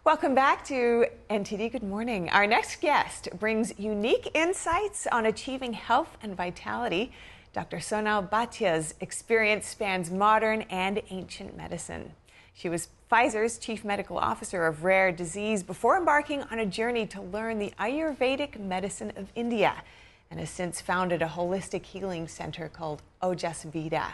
Welcome back to NTD Good Morning. Our next guest brings unique insights on achieving health and vitality. Dr. Sonal Bhatia's experience spans modern and ancient medicine. She was Pfizer's Chief Medical Officer of Rare Disease before embarking on a journey to learn the Ayurvedic medicine of India, and has since founded a holistic healing center called Ojas Vida.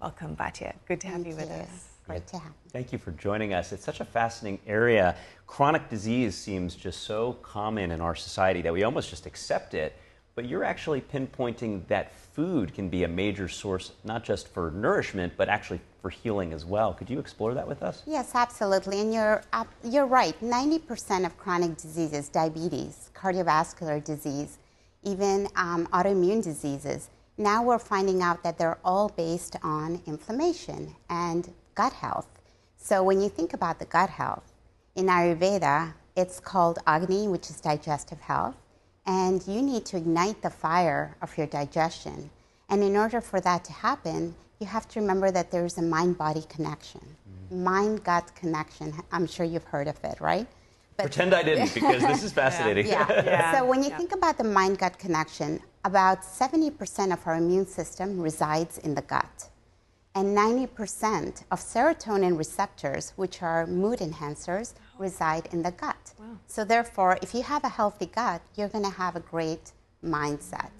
Welcome, Bhatia. Good to have you with us. Great to have you. Thank you for joining us. It's such a fascinating area. Chronic disease seems just so common in our society that we almost just accept it. But you're actually pinpointing that food can be a major source, not just for nourishment, but actually for healing as well. Could you explore that with us? Yes, absolutely. And you're right. 90% of chronic diseases, diabetes, cardiovascular disease, even autoimmune diseases, now we're finding out that they're all based on inflammation and gut health. So when you think about the gut health, in Ayurveda, it's called Agni, which is digestive health. And you need to ignite the fire of your digestion. And in order for that to happen, you have to remember that there's a mind-body connection, mind-gut connection. I'm sure you've heard of it, right? But pretend I didn't, because this is fascinating. Yeah. So when you think about the mind-gut connection, about 70% of our immune system resides in the gut. And 90% of serotonin receptors, which are mood enhancers, reside in the gut. Wow. So therefore, if you have a healthy gut, you're going to have a great mindset.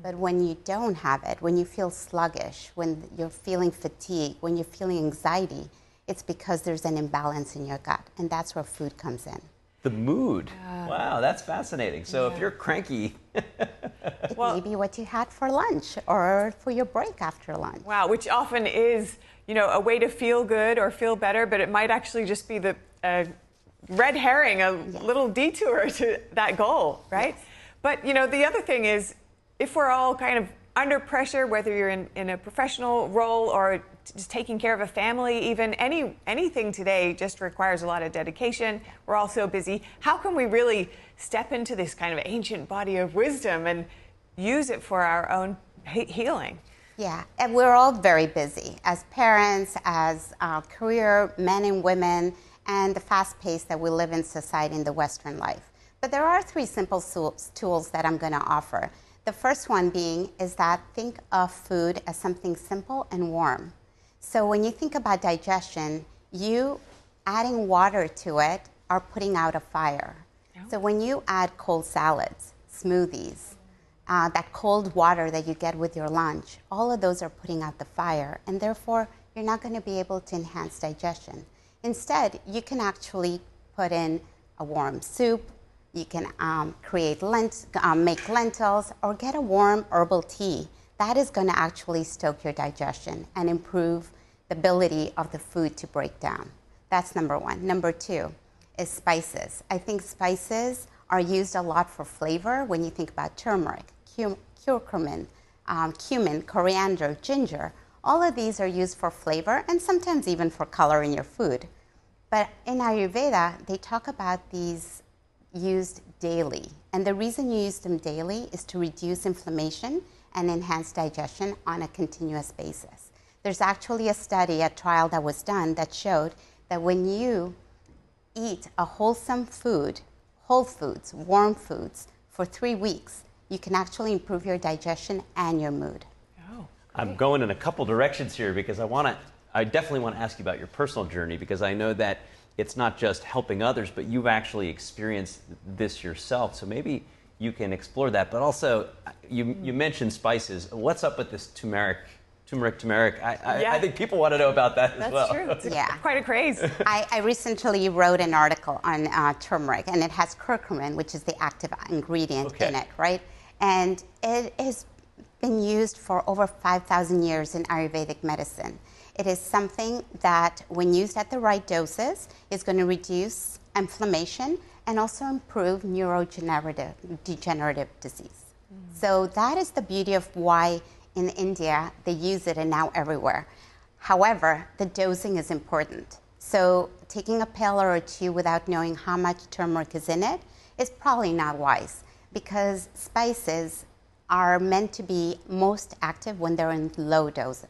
But when you don't have it, when you feel sluggish, when you're feeling fatigue, when you're feeling anxiety, it's because there's an imbalance in your gut. And that's where food comes in. The mood. Wow, that's fascinating. So if you're cranky... It may be what you had for lunch or for your break after lunch. Wow, which often is, a way to feel good or feel better, but it might actually just be the red herring, a little detour to that goal, right? Yes. But, the other thing is, if we're all kind of under pressure, whether you're in a professional role or just taking care of a family, even anything today just requires a lot of dedication. We're all so busy. How can we really step into this kind of ancient body of wisdom and use it for our own healing? Yeah, and we're all very busy as parents, as career men and women, and the fast pace that we live in society in the Western life. But there are three simple tools that I'm going to offer. The first one being is that think of food as something simple and warm. So when you think about digestion, you adding water to it are putting out a fire. Oh. So when you add cold salads, smoothies, that cold water that you get with your lunch, all of those are putting out the fire, and therefore you're not going to be able to enhance digestion. Instead, you can actually put in a warm soup, you can make lentils, or get a warm herbal tea. That is going to actually stoke your digestion and improve the ability of the food to break down. That's number one. Number two is spices. I think spices are used a lot for flavor when you think about turmeric, curcumin, cumin, coriander, ginger. All of these are used for flavor and sometimes even for color in your food. But in Ayurveda, they talk about these used daily. And the reason you use them daily is to reduce inflammation and enhance digestion on a continuous basis. There's actually a study, a trial that was done that showed that when you eat a wholesome food, whole foods, warm foods, for 3 weeks, you can actually improve your digestion and your mood. Oh, I'm going in a couple directions here because I definitely want to ask you about your personal journey, because I know that it's not just helping others, but you've actually experienced this yourself. So maybe you can explore that. But also, you mentioned spices. What's up with this turmeric? I think people want to know about that as well. That's true. It's quite a craze. I recently wrote an article on turmeric, and it has curcumin, which is the active ingredient in it, right? And it has been used for over 5,000 years in Ayurvedic medicine. It is something that, when used at the right doses, is going to reduce inflammation and also improve neurodegenerative disease. So that is the beauty of why in India they use it, and now everywhere. However, the dosing is important. So taking a pill or two without knowing how much turmeric is in it is probably not wise, because spices are meant to be most active when they're in low doses.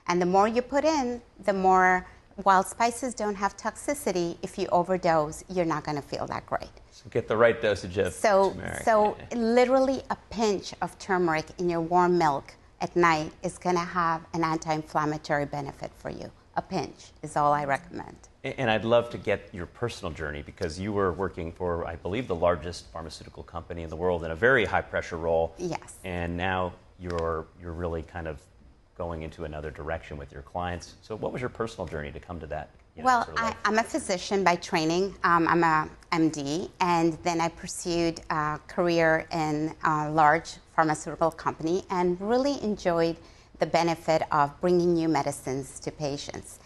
And the more you put in, the more while spices don't have toxicity, if you overdose, you're not going to feel that great. So get the right dosage of turmeric. So literally a pinch of turmeric in your warm milk at night is going to have an anti-inflammatory benefit for you. A pinch is all I recommend. And I'd love to get your personal journey, because you were working for, I believe, the largest pharmaceutical company in the world in a very high pressure role. Yes. And now you're really kind of going into another direction with your clients. So what was your personal journey to come to that? Well, sort of life? I'm a physician by training. I'm a MD, and then I pursued a career in a large pharmaceutical company and really enjoyed the benefit of bringing new medicines to patients.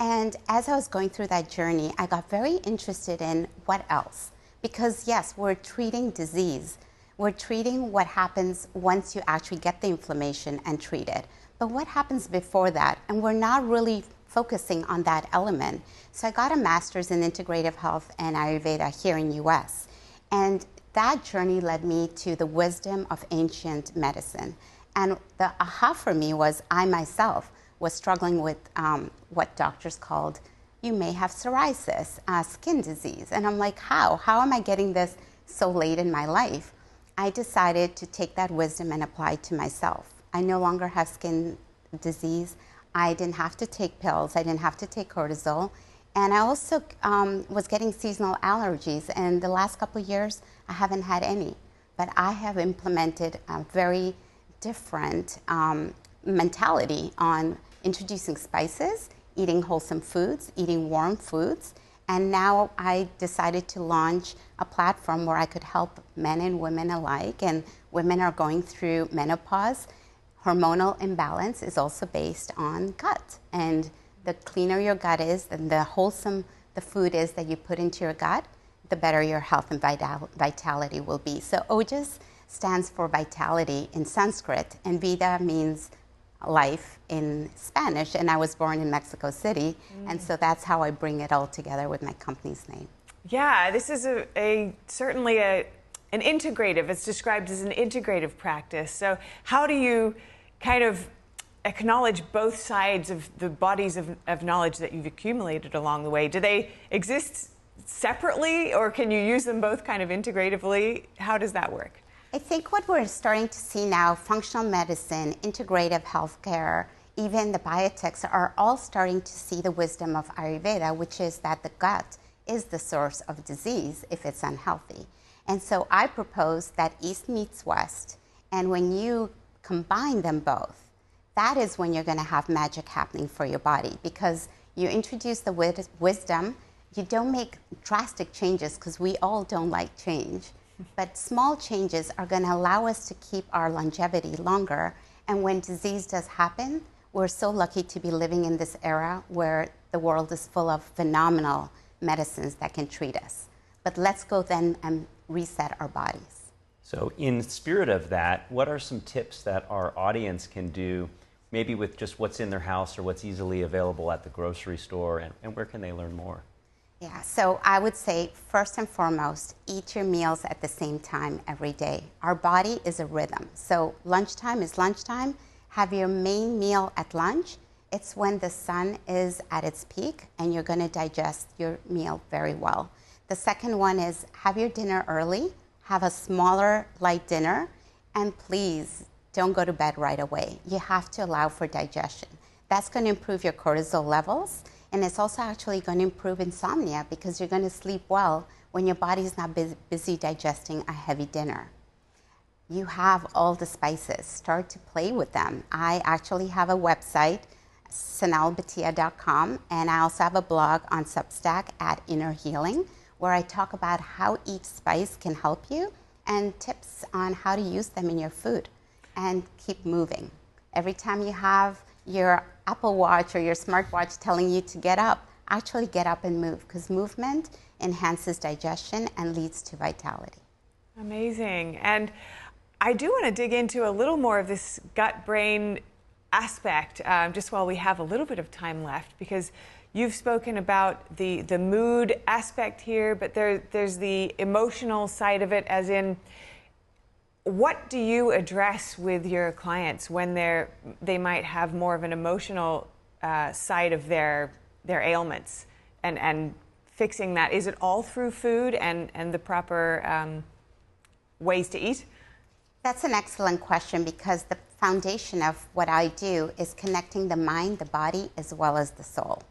And as I was going through that journey, I got very interested in what else. Because yes, we're treating disease. We're treating what happens once you actually get the inflammation and treat it. But what happens before that? And we're not really focusing on that element. So I got a master's in integrative health and Ayurveda here in US. And that journey led me to the wisdom of ancient medicine. And the aha for me was I myself was struggling with what doctors called, you may have psoriasis, skin disease. And I'm like, how? How am I getting this so late in my life? I decided to take that wisdom and apply it to myself. I no longer have skin disease. I didn't have to take pills. I didn't have to take cortisol. And I also was getting seasonal allergies. And the last couple of years, I haven't had any. But I have implemented a very different mentality on introducing spices, eating wholesome foods, eating warm foods. And now I decided to launch a platform where I could help men and women alike. And women are going through menopause. Hormonal imbalance is also based on gut. And the cleaner your gut is and the wholesome the food is that you put into your gut, the better your health and vitality will be. So Ojas stands for vitality in Sanskrit, and Vida means life in Spanish, and I was born in Mexico City, and so that's how I bring it all together with my company's name. Yeah, this is certainly an integrative. It's described as an integrative practice. So how do you kind of acknowledge both sides of the bodies of knowledge that you've accumulated along the way? Do they exist separately, or can you use them both kind of integratively? How does that work? I think what we're starting to see now, functional medicine, integrative healthcare, even the biotechs are all starting to see the wisdom of Ayurveda, which is that the gut is the source of disease if it's unhealthy. And so I propose that East meets West, and when you combine them both, that is when you're going to have magic happening for your body, because you introduce the wisdom, you don't make drastic changes because we all don't like change. But small changes are going to allow us to keep our longevity longer. And when disease does happen, we're so lucky to be living in this era where the world is full of phenomenal medicines that can treat us. But let's go then and reset our bodies. So in spirit of that, what are some tips that our audience can do, maybe with just what's in their house or what's easily available at the grocery store, and where can they learn more? Yeah, so I would say first and foremost, eat your meals at the same time every day. Our body is a rhythm. So lunchtime is lunchtime. Have your main meal at lunch. It's when the sun is at its peak and you're going to digest your meal very well. The second one is have your dinner early. Have a smaller, light dinner. And please don't go to bed right away. You have to allow for digestion. That's going to improve your cortisol levels. And it's also actually going to improve insomnia because you're going to sleep well when your body is not busy digesting a heavy dinner. You have all the spices. Start to play with them. I actually have a website, sanalbhatia.com, and I also have a blog on Substack at Inner Healing, where I talk about how each spice can help you and tips on how to use them in your food. And keep moving. Every time you have your Apple Watch or your smartwatch telling you to get up, actually get up and move, because movement enhances digestion and leads to vitality. Amazing. And I do want to dig into a little more of this gut-brain aspect just while we have a little bit of time left, because you've spoken about the mood aspect here, but there's the emotional side of it, as in, what do you address with your clients when they might have more of an emotional side of their ailments and fixing that? Is it all through food and the proper ways to eat? That's an excellent question, because the foundation of what I do is connecting the mind, the body, as well as the soul.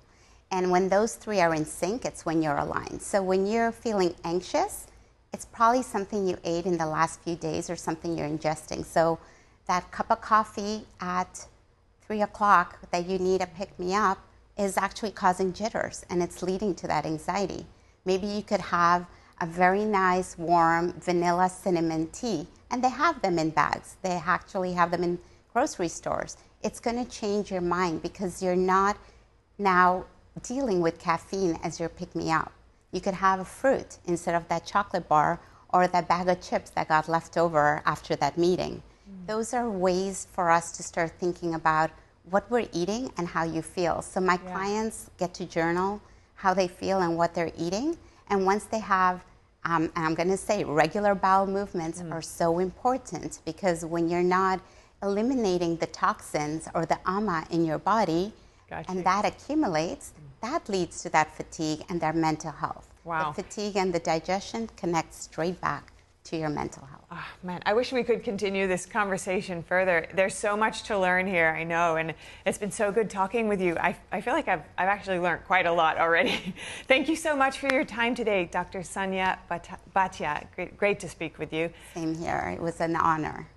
And when those three are in sync, it's when you're aligned. So when you're feeling anxious, it's probably something you ate in the last few days or something you're ingesting. So that cup of coffee at 3 o'clock that you need a pick-me-up is actually causing jitters, and it's leading to that anxiety. Maybe you could have a very nice, warm vanilla cinnamon tea, and they have them in bags. They actually have them in grocery stores. It's going to change your mind because you're not now dealing with caffeine as your pick-me-up. You could have a fruit instead of that chocolate bar or that bag of chips that got left over after that meeting. Those are ways for us to start thinking about what we're eating and how you feel. So my clients get to journal how they feel and what they're eating. And once they have, and I'm going to say, regular bowel movements are so important, because when you're not eliminating the toxins or the ama in your body, and that accumulates, that leads to that fatigue and their mental health. Wow. The fatigue and the digestion connect straight back to your mental health. Oh, man, I wish we could continue this conversation further. There's so much to learn here, I know, and it's been so good talking with you. I feel like I've actually learned quite a lot already. Thank you so much for your time today, Dr. Sanya Bhatia. Great to speak with you. Same here. It was an honor.